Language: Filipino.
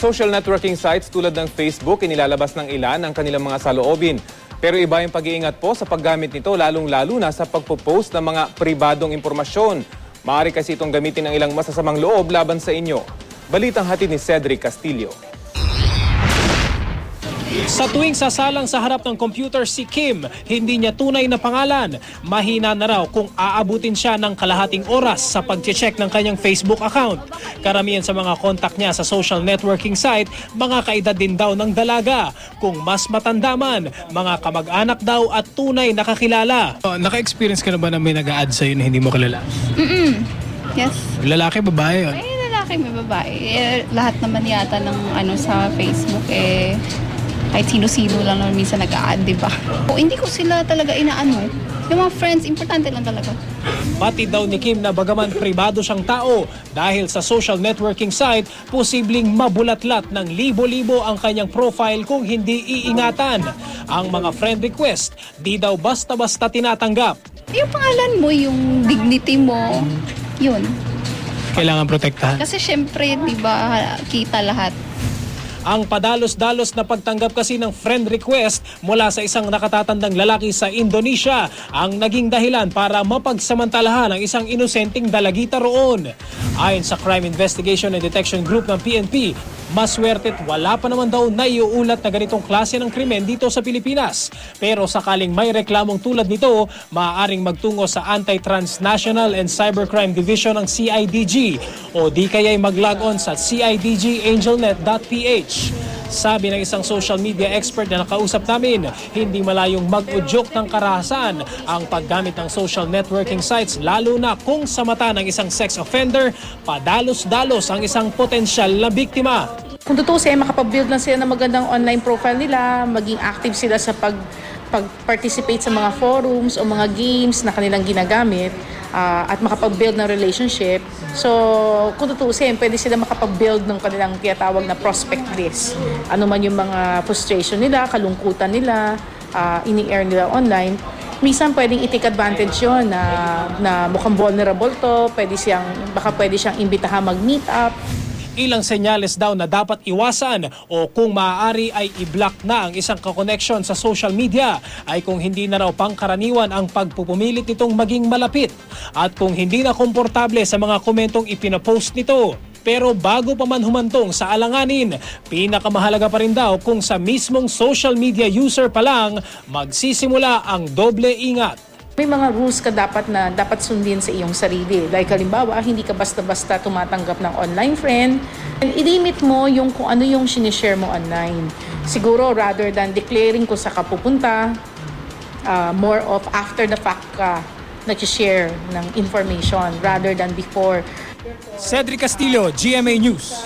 social networking sites tulad ng Facebook, inilalabas ng ilan ang kanilang mga saloobin. Pero iba yung pag-iingat po sa paggamit nito, lalong-lalo na sa pagpo-post ng mga pribadong impormasyon. Maaari kasi itong gamitin ng ilang masasamang loob laban sa inyo. Balitang hatid ni Cedric Castillo. Sa tuwing sasalang sa harap ng computer si Kim, hindi niya tunay na pangalan. Mahina na raw kung aabutin siya ng kalahating oras sa pag-check ng kanyang Facebook account. Karamihan sa mga kontak niya sa social networking site, mga kaedad din daw ng dalaga. Kung mas matanda man, mga kamag-anak daw at tunay nakakilala. Naka-experience ka na ba na may nag-a-add sa'yo na hindi mo kilala? Yes. Lalaki, babae? Lalaki, may babae. Lahat naman yata ng sa Facebook kahit sino-sino lang naman minsan nag-a-add, diba? Hindi ko sila talaga inaano. Yung mga friends, importante lang talaga. Pati daw ni Kim na bagaman pribado siyang tao, dahil sa social networking site, posibleng mabulatlat ng libo-libo ang kanyang profile kung hindi iingatan. Ang mga friend request, di daw basta-basta tinatanggap. Yung pangalan mo, yung dignity mo, yun. Kailangan protektahan. Kasi syempre, diba, kita lahat. Ang padalos-dalos na pagtanggap kasi ng friend request mula sa isang nakatatandang lalaki sa Indonesia ang naging dahilan para mapagsamantalahan ang isang inosenteng dalagita roon. Ayon sa Crime Investigation and Detection Group ng PNP, maswerte't wala pa naman daw naiuulat na ganitong klase ng krimen dito sa Pilipinas. Pero sakaling may reklamong tulad nito, maaaring magtungo sa Anti-Transnational and Cybercrime Division ng CIDG o di kaya'y mag-log on sa cidgangelnet.ph. Sabi ng isang social media expert na nakausap namin, hindi malayong mag-udyok ng karahasan ang paggamit ng social networking sites, lalo na kung sa mata ng isang sex offender, padalos-dalos ang isang potensyal na biktima. Kung tutusin, makapag-build lang sila ng magandang online profile nila, maging active sila sa pag-participate sa mga forums o mga games na kanilang ginagamit, at makapag-build ng relationship. So, kung tutusin, pwede sila makapag-build ng kanilang tinatawag na prospect list. Ano man yung mga frustration nila, kalungkutan nila, ini-air nila online. Minsan pwedeng i-take advantage yun na mukhang vulnerable to, baka pwede siyang imbitahan mag-meet up. Ilang senyales daw na dapat iwasan o kung maaari ay i-block na ang isang kakoneksyon sa social media ay kung hindi na raw pangkaraniwan ang pagpupumilit nitong maging malapit at kung hindi na komportable sa mga komentong ipinapost nito. Pero bago pa man humantong sa alanganin, pinakamahalaga pa rin daw kung sa mismong social media user pa lang magsisimula ang doble ingat. May mga rules ka dapat sundin sa iyong sarili. Like halimbawa, hindi ka basta-basta tumatanggap ng online friend. And i-limit mo kung ano yung sinishare mo online. Siguro rather than declaring kung saan ka pupunta, more of after the fact ka nag-share ng information rather than before. Cedric Castillo, GMA News.